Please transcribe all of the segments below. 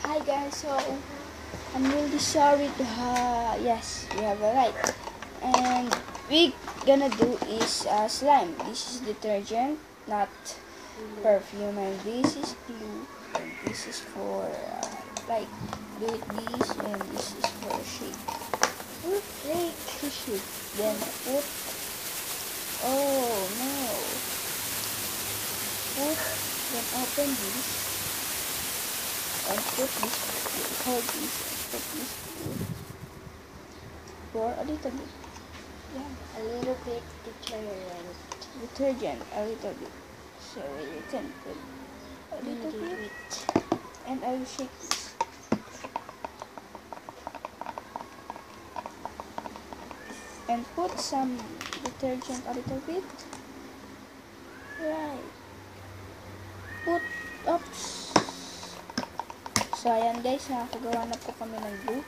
Hi guys, so I'm really sorry to yes, you have a right. And we gonna do is slime. This is detergent, not perfume, and this is glue, and this is for like do it this, and this is for shake. To shake. Then put. Oh no. Then open this. And put this, hold this, and put this for a little bit. Yeah, A little bit detergent, a little bit. So you can put a little bit, and I will shake this. And put some detergent a little bit. Right. Put, oops. So, ayan guys, nakagawa na po kami ng glue.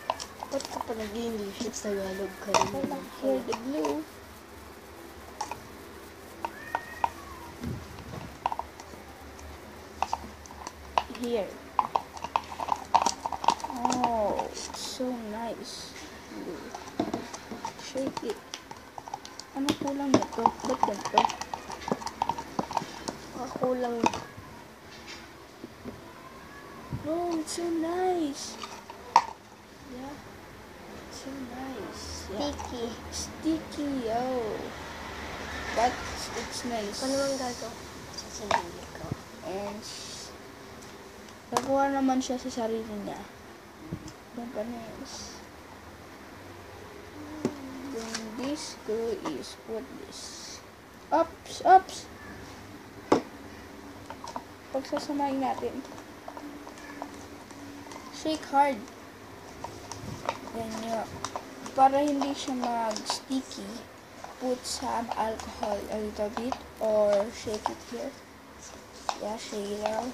Ba't ka pa nag-English at Tagalog ka rin? Here the glue. Here. Oh, so nice. Glue. Shake it. Ano kulang nito? Ba't ganito? Kulang. Oh, it's so nice. Yeah. So nice. Yeah. Sticky. Oh. But it's nice. Ano ang gagawa? Sasabihin ko. And nagawa naman siya sa sarili niya. Yung panis. Then this glue is put this. Oops. Pagsasamahin natin. Shake hard. Then para hindi siya mag-sticky, put some alcohol a little bit or shake it here. Yeah, shake it out.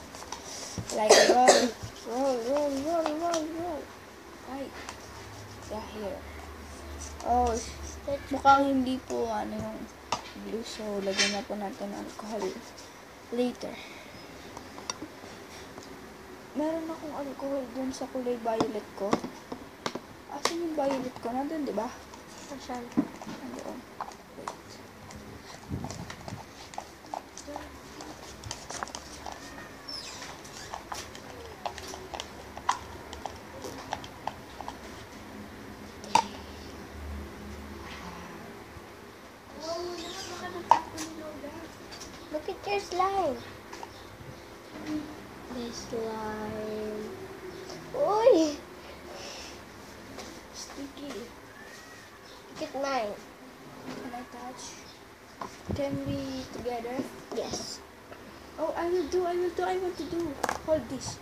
Like roll. Right. Yeah, here. Oh, mukhang hindi po yung glue, so lagyan na po natin ng alcohol later. Meron akong alcohol dun sa kulay violet ko. Asan yung violet ko? Nandun, di ba? Asan? Nandun. Wait. Look at your slime. This slime. Uy! Sticky. Look at mine. Can I touch? Can we together? Yes. Oh, I will do. I want to do. Hold this.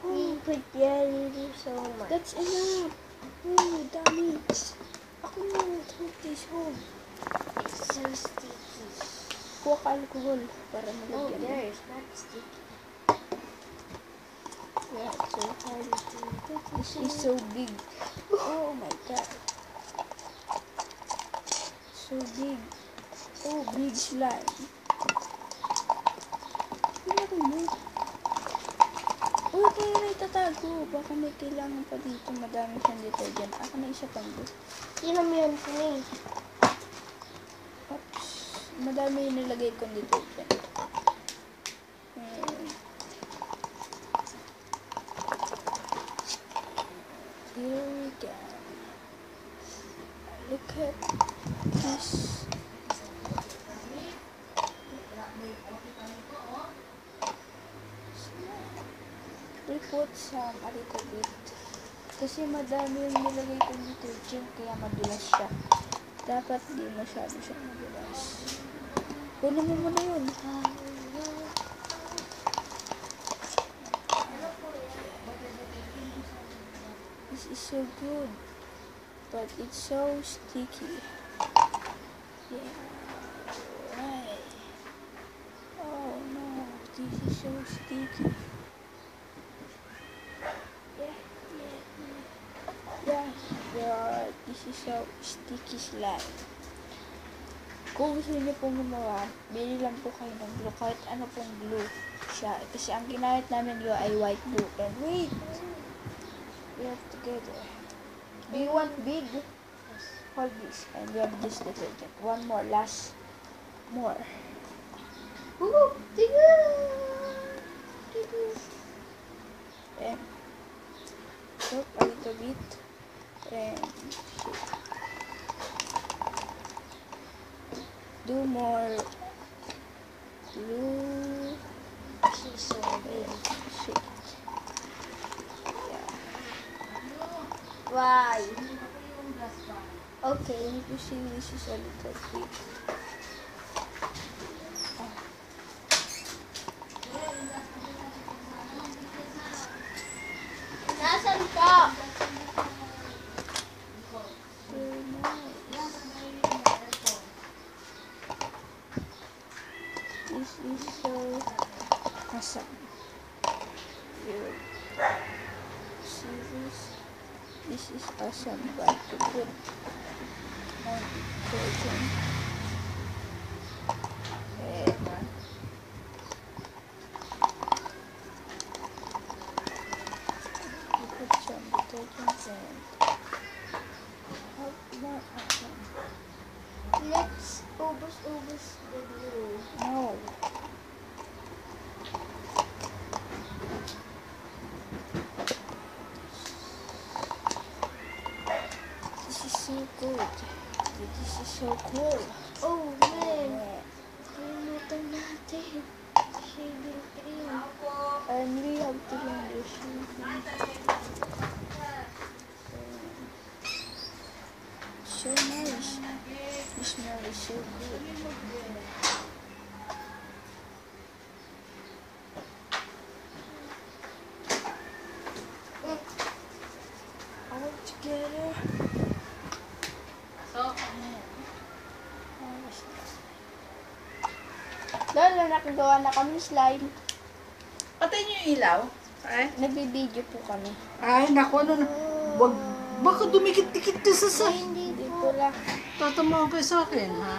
We put really so much. That's enough. Oh, dami. Ako na. Hold this. Hold. It's so sticky. Kuha ka alcohol para No, malagyan. there's not sticky. Yeah, so hard to do. This is so big. Oh my god. So big. Oh, big slime. Ilagay mo. Oh, kaya na itatago. Baka may kailangan pa dito. Madami siyang detergent. Ako na isa pang do. Yun ang yun ko na eh. Oops. Madami yung nilagay kong detergent. Here we go. Look at this. We put some a little bit. Kasi madami yung nilagay kong detergent kaya madulas siya. Dapat di masyado siya madulas. Kunin mo muna yun. This is so good, but it's so sticky. Yeah, right. Oh no, this is so sticky. Yeah, this is so sticky slime. Kung gusto niyo pong gumawa, bili lang po kayo ng glue, kahit ano pong glue siya. Kasi ang ginamit namin glue ay white glue. And wait! We have together. Do you want big? Hold this. And we have this detergent. One more. Last. More. Woo! Tiga! And soak a little bit. And shake. Do more glue. She's so big. Shake it. Yeah. Why? Okay. You see, this is a little bit. Nasaan ka? So nice. This is so awesome. You see this? This is awesome, but to put on detergent. And you put some detergent and how more awesome. Let's ubus the glue. No. This is so good. This is so cool. Oh, man. Kalimutan natin. Shaving cream. And we have to learn the shaving. So nice. The smell is so good. All together. Lalo, nakagawa na kami slime. Patay niyo yung ilaw? Ay, Nagbibideo po kami. ay naku, ano na. Wag, baka dumikit-dikit din sa Hindi po lang. Tatamaan kayo sa akin, ha?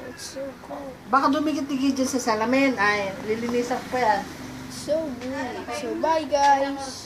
It's so good. Baka dumikit-dikit dyan sa salamin. Ay, lilinisan ko pa yan. So good. So bye guys.